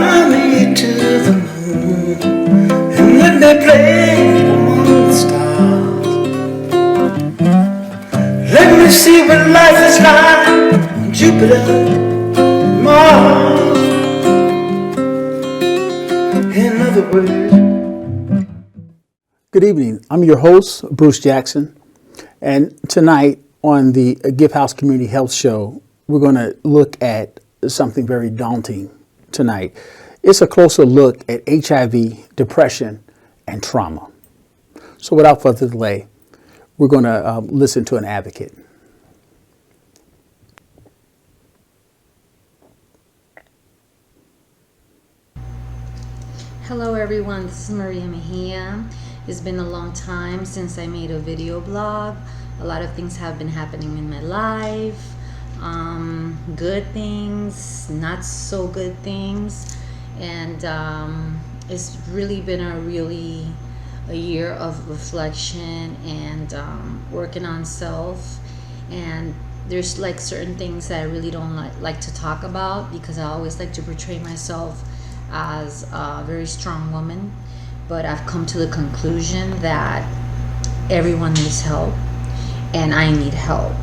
Fly me to the moon and let me play among the stars. Let me see what life is like on Jupiter, Mars. In other words. Good evening. I'm your host, Bruce Jackson, and tonight on the Gift House Community Health Show, we're going to look at something very daunting tonight. It's a closer look at HIV, depression, and trauma. So without further delay, we're going to listen to an advocate. Hello everyone, this is Maria Mejia. It's been a long time since I made a video blog. A lot of things have been happening in my life. Good things, not so good things. And it's really been a year of reflection and working on self. And there's like certain things that I really don't like to talk about, because I always like to portray myself as a very strong woman. But I've come to the conclusion that everyone needs help and I need help.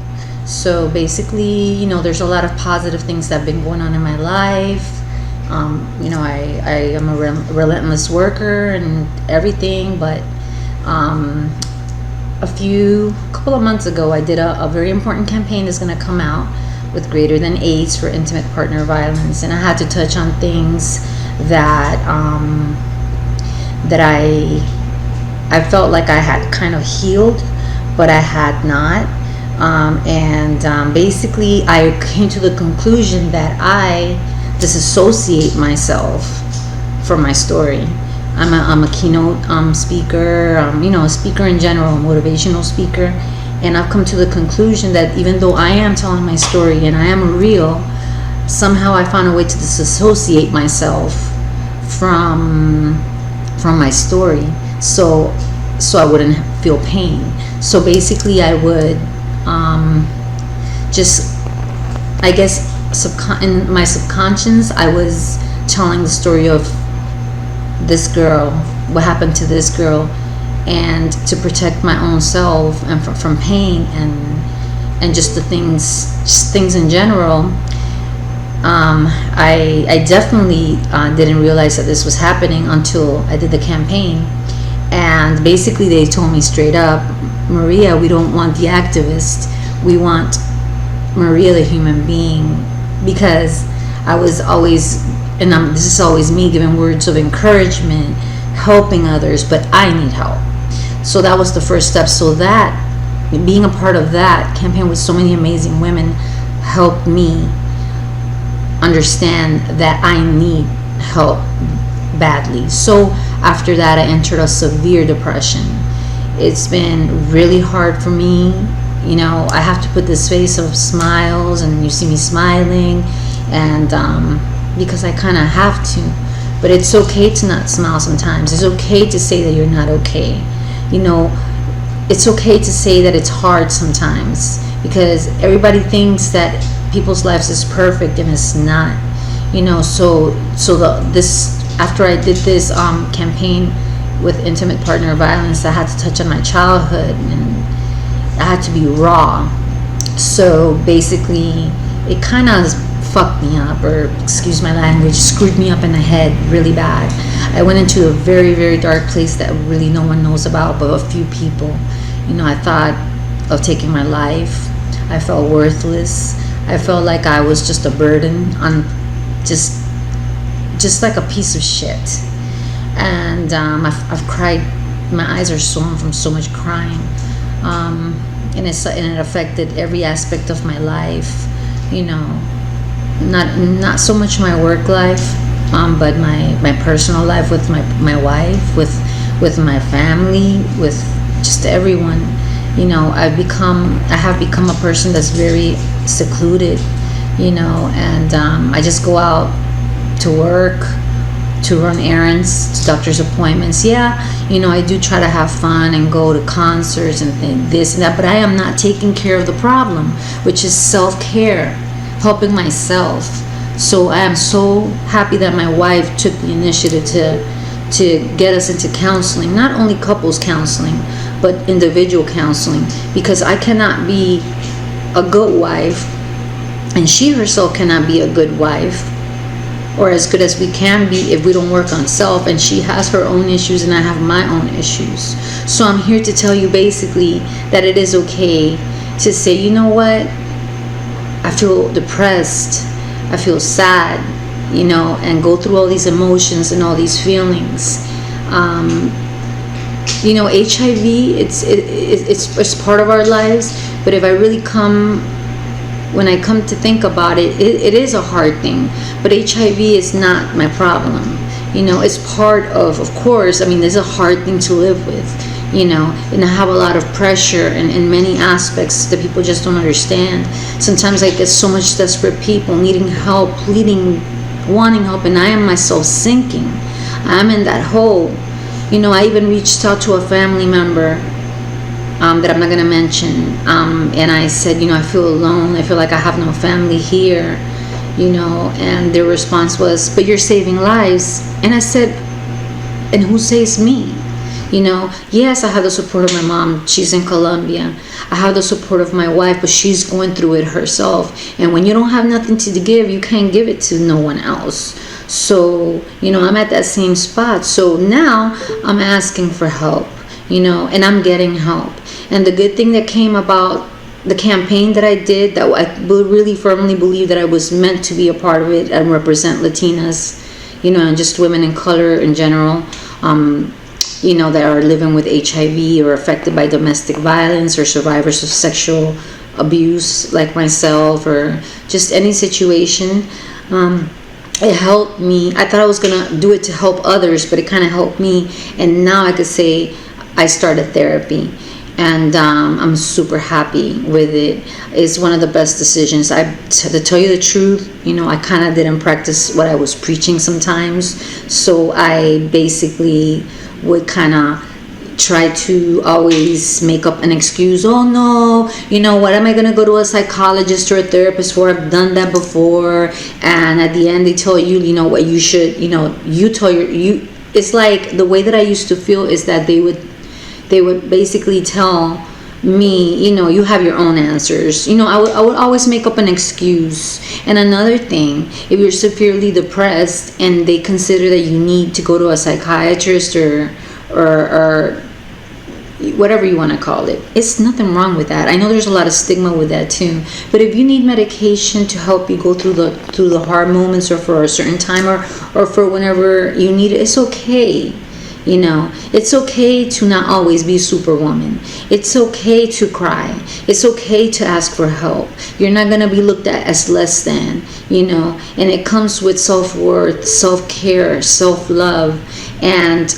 So basically, there's a lot of positive things that have been going on in my life. I am a relentless worker and everything, but a couple of months ago, I did a very important campaign that's going to come out with Greater Than AIDS for intimate partner violence, and I had to touch on things that I felt like I had kind of healed, but I had not. Basically, I came to the conclusion that I disassociate myself from my story. I'm a keynote speaker, a speaker in general, a motivational speaker, and I've come to the conclusion that even though I am telling my story and I am real, somehow I found a way to disassociate myself from my story, so I wouldn't feel pain. So basically, I would in my subconscious, I was telling the story of this girl, what happened to this girl, and to protect my own self and from pain and just things in general. I definitely didn't realize that this was happening until I did the campaign. And basically they told me straight up, Maria, we don't want the activist, we want Maria the human being. Because I was always, this is always me giving words of encouragement, helping others, but I need help. So that was the first step. So that, being a part of that campaign with so many amazing women, helped me understand that I need help badly. So after that, I entered a severe depression. It's been really hard for me. I have to put this face of smiles, and you see me smiling, and because I kind of have to. But it's okay to not smile sometimes. It's okay to say that you're not okay. It's okay to say that it's hard sometimes, because everybody thinks that people's lives is perfect, and it's not. After I did this campaign with intimate partner violence, I had to touch on my childhood, and I had to be raw. So basically, it kind of fucked me up, or excuse my language, screwed me up in the head really bad. I went into a very, very dark place that really no one knows about but a few people. I thought of taking my life. I felt worthless. I felt like I was just a burden on just like a piece of shit. And I've cried. My eyes are swollen from so much crying. And it affected every aspect of my life. Not so much my work life, but my personal life with my wife, with my family, with just everyone. I have become a person that's very secluded, and I just go out to work, to run errands, to doctor's appointments. I do try to have fun and go to concerts and this and that, but I am not taking care of the problem, which is self-care, helping myself, So I am so happy that my wife took the initiative to get us into counseling, not only couples counseling, but individual counseling, because I cannot be a good wife, and she herself cannot be a good wife or as good as we can be if we don't work on self. And she has her own issues and I have my own issues. So I'm here to tell you basically that it is okay to say, you know what, I feel depressed, I feel sad, and go through all these emotions and all these feelings. HIV, it's part of our lives, but if I really when I come to think about it, it is a hard thing. But HIV is not my problem. It's part of course, it's a hard thing to live with, and I have a lot of pressure in many aspects that people just don't understand. Sometimes I get so much desperate people needing help, pleading, wanting help, and I am myself sinking. I'm in that hole. I even reached out to a family member that I'm not going to mention, and I said, I feel alone, I feel like I have no family here, and their response was, but you're saving lives. And I said, and who saves me? Yes, I have the support of my mom, she's in Colombia. I have the support of my wife, but she's going through it herself. And when you don't have nothing to give, you can't give it to no one else. So I'm at that same spot. So now I'm asking for help, and I'm getting help. And the good thing that came about the campaign that I did, that I really firmly believe that I was meant to be a part of it and represent Latinas, and just women in color in general, that are living with HIV or affected by domestic violence or survivors of sexual abuse like myself, or just any situation. It helped me. I thought I was going to do it to help others, but it kind of helped me. And now I could say I started therapy. And I'm super happy with it. It's one of the best decisions. To tell you the truth, I kind of didn't practice what I was preaching sometimes. So I basically would kind of try to always make up an excuse. Oh no, what am I going to go to a psychologist or a therapist for? I've done that before. And at the end they tell you, what you should, you tell you. It's like the way that I used to feel is that they would basically tell me, you have your own answers. I would always make up an excuse. And another thing, if you're severely depressed and they consider that you need to go to a psychiatrist or whatever you want to call it, it's nothing wrong with that. I know there's a lot of stigma with that too, but if you need medication to help you go through the hard moments, or for a certain time, or for whenever you need it, it's okay. It's okay to not always be superwoman. It's okay to cry. It's okay to ask for help. You're not going to be looked at as less than, and it comes with self-worth, self-care, self-love. And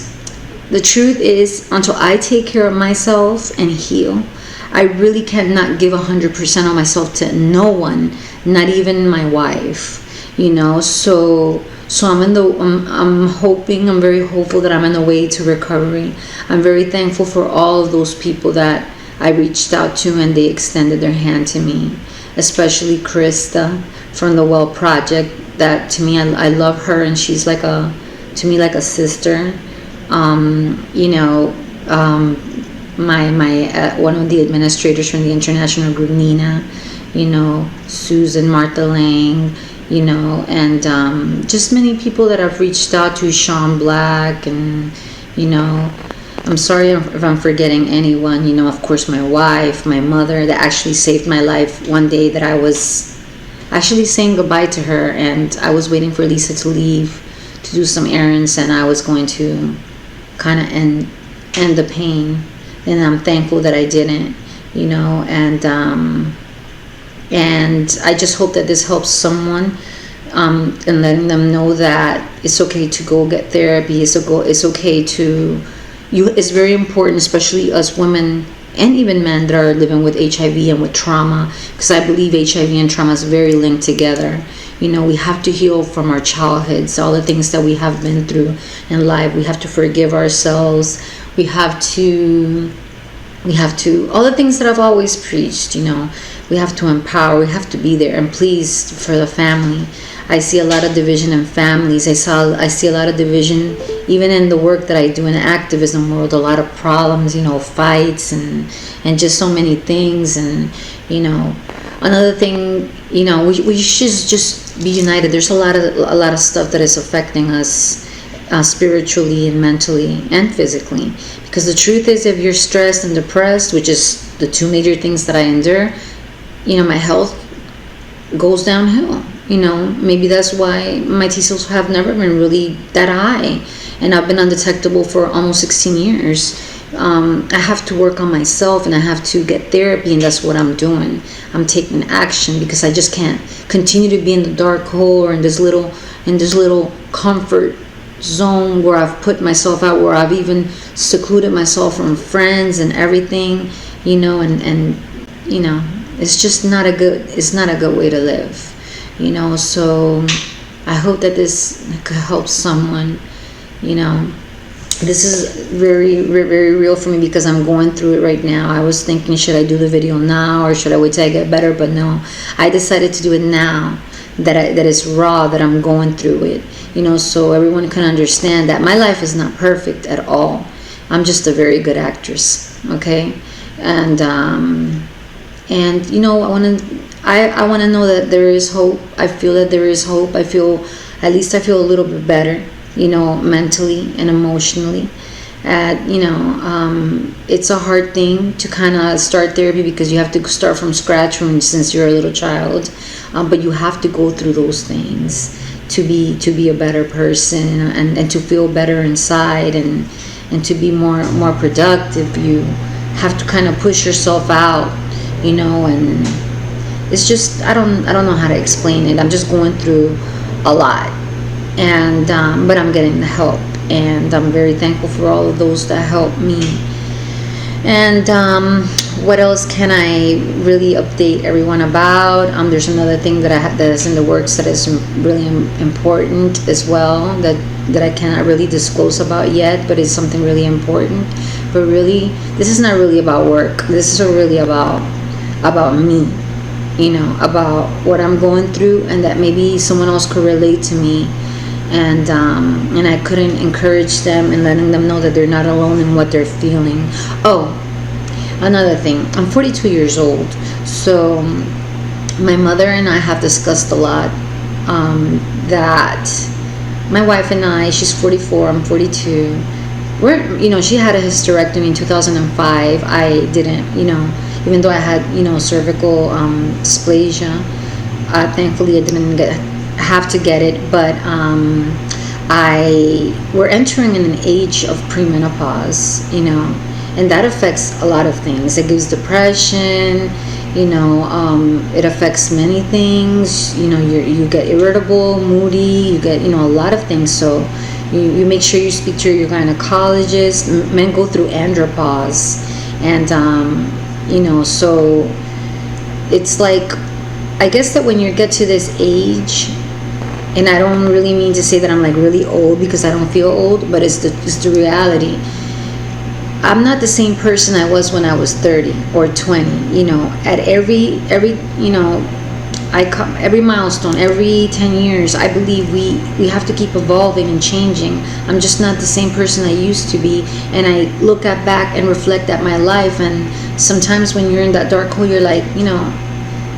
the truth is, until I take care of myself and heal, I really cannot give 100% of myself to no one, not even my wife, So I'm hoping, I'm very hopeful that I'm on the way to recovery. I'm very thankful for all of those people that I reached out to and they extended their hand to me, especially Krista from the Well Project. That to me, I love her, and she's to me like a sister. My one of the administrators from the international group, Nina, Susan, Martha Lang, and just many people that I've reached out to, Sean Black, and I'm sorry if I'm forgetting anyone. Of course, my wife, my mother, that actually saved my life one day that I was actually saying goodbye to her, and I was waiting for Lisa to leave to do some errands, and I was going to kind of end the pain, and I'm thankful that I didn't, and I just hope that this helps someone, and letting them know that it's okay to go get therapy. It's okay to it's very important, especially us women and even men that are living with HIV and with trauma, because I believe HIV and trauma is very linked together. We have to heal from our childhoods, all the things that we have been through in life. We have to forgive ourselves. We have to all the things that I've always preached. We have to empower. We have to be there. And please, for the family, I see a lot of division in families. I see a lot of division even in the work that I do in the activism world. A lot of problems, fights and just so many things. And another thing, we should just be united. There's a lot of stuff that is affecting us spiritually and mentally and physically. Because the truth is, if you're stressed and depressed, which is the two major things that I endure, my health goes downhill. Maybe that's why my T cells have never been really that high, and I've been undetectable for almost 16 years. I have to work on myself, and I have to get therapy, and that's what I'm doing. I'm taking action because I just can't continue to be in the dark hole or in this little comfort zone where I've put myself out, where I've even secluded myself from friends and everything, and it's just not a good way to live, so I hope that this could help someone. This is very, very real for me because I'm going through it right now. I was thinking, should I do the video now or should I wait till I get better? But no, I decided to do it now that it's raw, that I'm going through it, so everyone can understand that my life is not perfect at all. I'm just a very good actress, okay? And I want to know that there is hope. I feel that there is hope. At least I feel a little bit better, mentally and emotionally. It's a hard thing to kind of start therapy because you have to start from scratch since you're a little child, but you have to go through those things to be a better person and to feel better inside and to be more productive. You have to kind of push yourself out, and it's just I don't know how to explain it. I'm just going through a lot, and but I'm getting the help, and I'm very thankful for all of those that help me. And what else can I really update everyone about? There's another thing that is in the works that is really important as well, that I cannot really disclose about yet, but it's something really important. But really, this is not really about work. This is really about me, about what I'm going through, and that maybe someone else could relate to me. And I couldn't encourage them and letting them know that they're not alone in what they're feeling. Oh, another thing, I'm 42 years old, so my mother and I have discussed a lot that my wife and I, she's 44, I'm 42, she had a hysterectomy in 2005. I didn't, even though I had, cervical dysplasia, thankfully I didn't have to get it, but we're entering in an age of premenopause, and that affects a lot of things. It gives depression, it affects many things. You get irritable, moody, you get a lot of things. So you make sure you speak to your gynecologist. Men go through andropause, and so it's like, I guess that when you get to this age, and I don't really mean to say that I'm like really old because I don't feel old, but it's the reality. I'm not the same person I was when I was 30 or 20. At every every milestone, every 10 years, I believe we have to keep evolving and changing. I'm just not the same person I used to be, and I look back and reflect at my life, and sometimes when you're in that dark hole, you're like,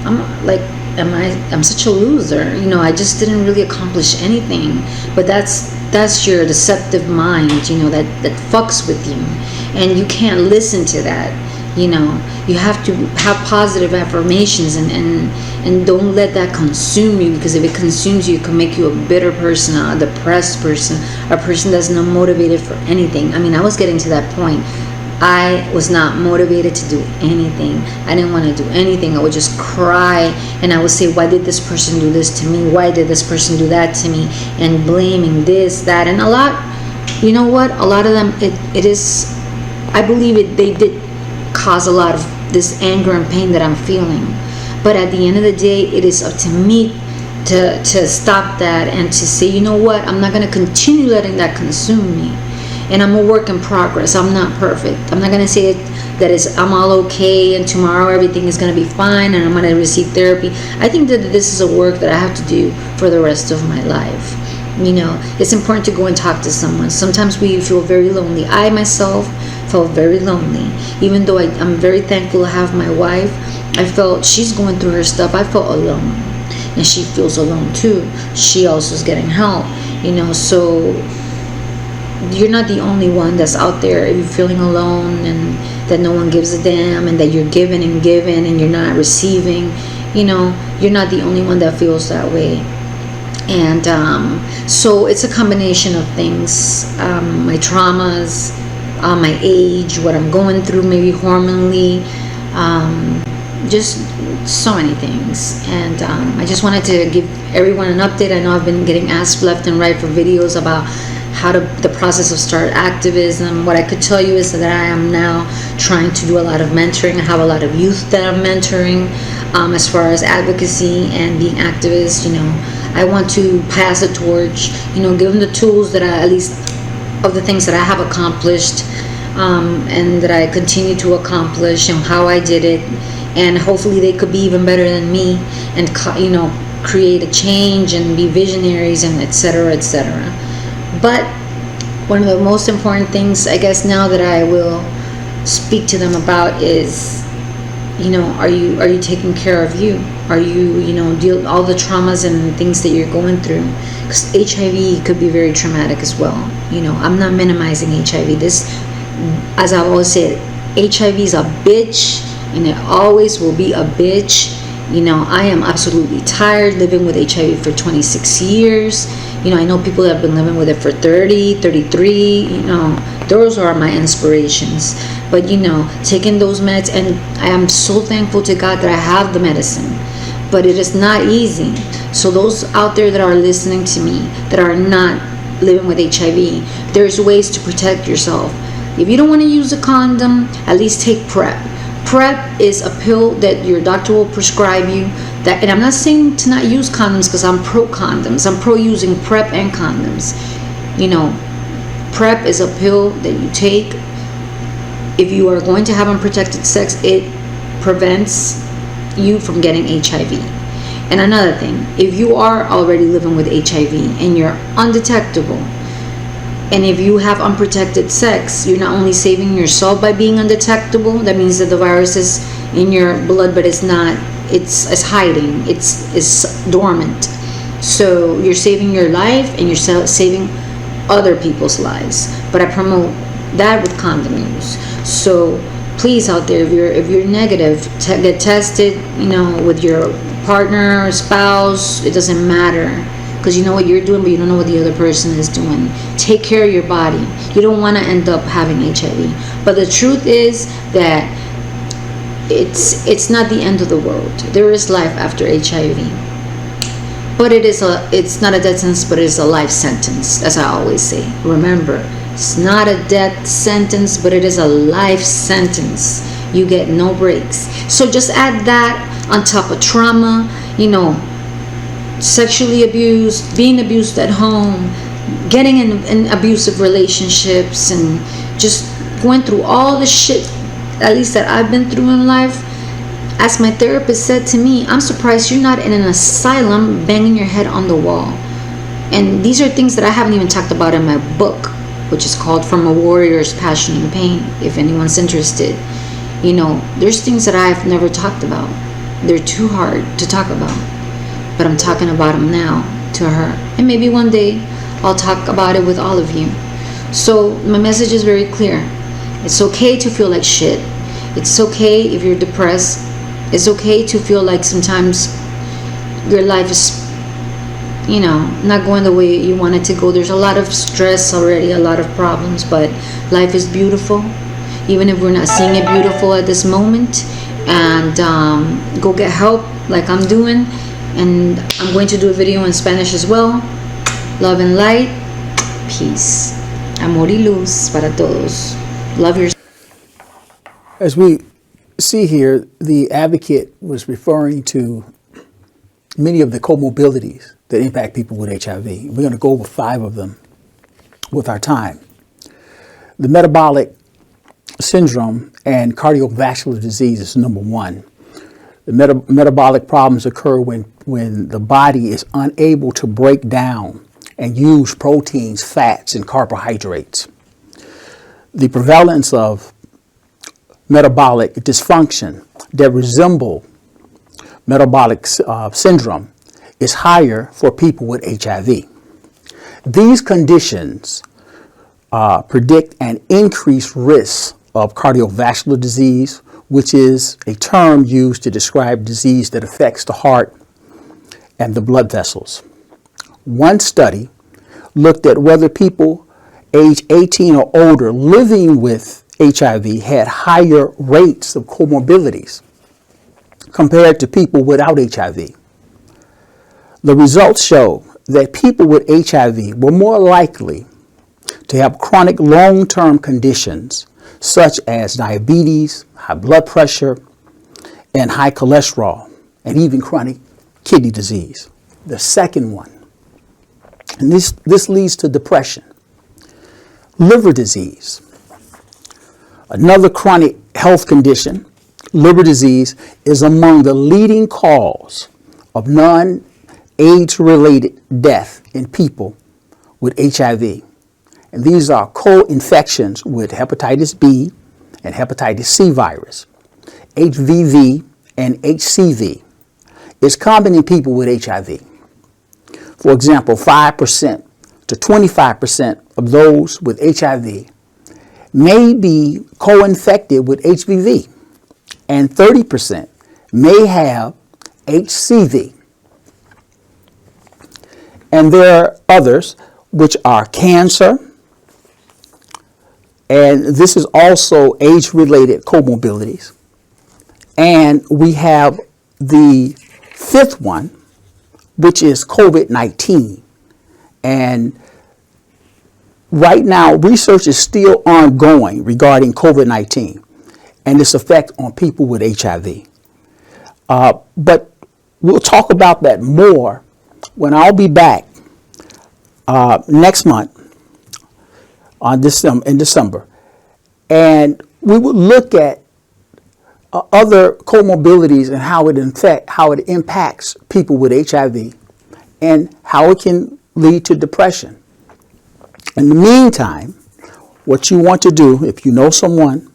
I'm such a loser. I just didn't really accomplish anything. But that's your deceptive mind, that fucks with you, and you can't listen to that. You have to have positive affirmations and don't let that consume you, because if it consumes you, it can make you a bitter person, a depressed person, a person that's not motivated for anything. I was getting to that point. I was not motivated to do anything. I didn't want to do anything. I would just cry, and I would say, why did this person do this to me? Why did this person do that to me? And blaming this, that, and a lot, a lot of them, it is, I believe they did cause a lot of this anger and pain that I'm feeling. But at the end of the day, it is up to me to stop that and to say, I'm not going to continue letting that consume me. And I'm a work in progress. I'm not perfect. I'm not going to say that is I'm all okay and tomorrow everything is going to be fine and I'm going to receive therapy. I think that this is a work that I have to do for the rest of my life. You know, it's important to go and talk to someone. Sometimes we feel very lonely. I myself felt very lonely. Even though I'm very thankful to have my wife, I felt she's going through her stuff. I felt alone. And she feels alone too. She also is getting help. You know, so you're not the only one that's out there. If you're feeling alone and that no one gives a damn and that you're giving and giving and you're not receiving, you know, you're not the only one that feels that way. And so it's a combination of things, my traumas, my age, what I'm going through, maybe hormonally, just so many things. And I just wanted to give everyone an update. I know I've been getting asked left and right for videos about the process of start activism. What I could tell you is that I am now trying to do a lot of mentoring. I have a lot of youth that I'm mentoring as far as advocacy and being activists. You know, I want to pass the torch, you know, give them the tools that I, at least of the things that I have accomplished and that I continue to accomplish and how I did it. And hopefully they could be even better than me and, you know, create a change and be visionaries and etc., etc. But one of the most important things, I guess, now that I will speak to them about is, you know, are you taking care of you? Are you, you know, deal all the traumas and things that you're going through? Because HIV could be very traumatic as well. You know, I'm not minimizing HIV. This, as I've always said, HIV is a bitch, and it always will be a bitch. You know, I am absolutely tired living with HIV for 26 years. You know, I know people that have been living with it for 30, 33, you know, those are my inspirations. But, you know, taking those meds, and I am so thankful to God that I have the medicine. But it is not easy. So those out there that are listening to me, that are not living with HIV, there's ways to protect yourself. If you don't want to use a condom, at least take PrEP. PrEP is a pill that your doctor will prescribe you. That, and I'm not saying to not use condoms because I'm pro condoms. I'm pro using PrEP and condoms. You know, PrEP is a pill that you take. If you are going to have unprotected sex, it prevents you from getting HIV. And another thing, if you are already living with HIV and you're undetectable, and if you have unprotected sex, you're not only saving yourself by being undetectable, that means that the virus is in your blood, but it's not, it's hiding, it's dormant. So you're saving your life and you're saving other people's lives. But I promote that with condom use. So please out there, if you're negative, get tested, you know, with your partner or spouse. It doesn't matter, because you know what you're doing, but you don't know what the other person is doing. Take care of your body. You don't want to end up having HIV. But the truth is that it's not the end of the world. There is life after HIV. But it's not a death sentence, but it is a life sentence, as I always say. Remember, it's not a death sentence, but it is a life sentence. You get no breaks. So just add that on top of trauma, you know, sexually abused, being abused at home, getting in abusive relationships, and just going through all the shit, at least that I've been through in life. As my therapist said to me, I'm surprised you're not in an asylum banging your head on the wall. And these are things that I haven't even talked about in my book, which is called From a Warrior's Passion and Pain, if anyone's interested. You know, there's things that I've never talked about. They're too hard to talk about. But I'm talking about them now to her. And maybe one day I'll talk about it with all of you. So my message is very clear. It's okay to feel like shit. It's okay if you're depressed. It's okay to feel like sometimes your life is, you know, not going the way you want it to go. There's a lot of stress already, a lot of problems, but life is beautiful. Even if we're not seeing it beautiful at this moment. And go get help like I'm doing. And I'm going to do a video in Spanish as well. Love and light. Peace. Amor y luz para todos. Love yourself. As we see here, the advocate was referring to many of the comorbidities that impact people with HIV. We're going to go over 5 of them with our time. The metabolic syndrome and cardiovascular disease is number one. The metabolic problems occur when the body is unable to break down and use proteins, fats, and carbohydrates. The prevalence of metabolic dysfunction that resemble metabolic syndrome is higher for people with HIV. These conditions predict an increased risk of cardiovascular disease, which is a term used to describe disease that affects the heart and the blood vessels. One study looked at whether people age 18 or older living with HIV had higher rates of comorbidities compared to people without HIV. The results show that people with HIV were more likely to have chronic long-term conditions such as diabetes, high blood pressure, and high cholesterol, and even chronic kidney disease. The second one, and this leads to depression, liver disease. Another chronic health condition, liver disease, is among the leading cause of non-AIDS-related death in people with HIV. And these are co-infections with hepatitis B and hepatitis C virus. HVV and HCV is common in people with HIV. For example, 5% to 25% of those with HIV may be co-infected with HVV, and 30% may have HCV. And there are others, which are cancer, and this is also age-related comorbidities. And we have the fifth one, which is COVID-19. And right now, research is still ongoing regarding COVID-19 and its effect on people with HIV. But we'll talk about that more when I'll be back next month in December. And we will look at other comorbidities and how it impacts people with HIV and how it can lead to depression. In the meantime, what you want to do, if you know someone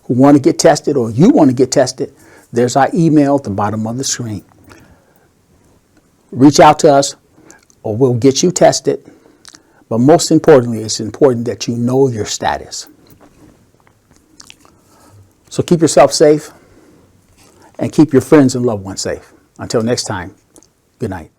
who want to get tested or you want to get tested, there's our email at the bottom of the screen. Reach out to us or we'll get you tested. But most importantly, it's important that you know your status. So keep yourself safe and keep your friends and loved ones safe. Until next time, good night.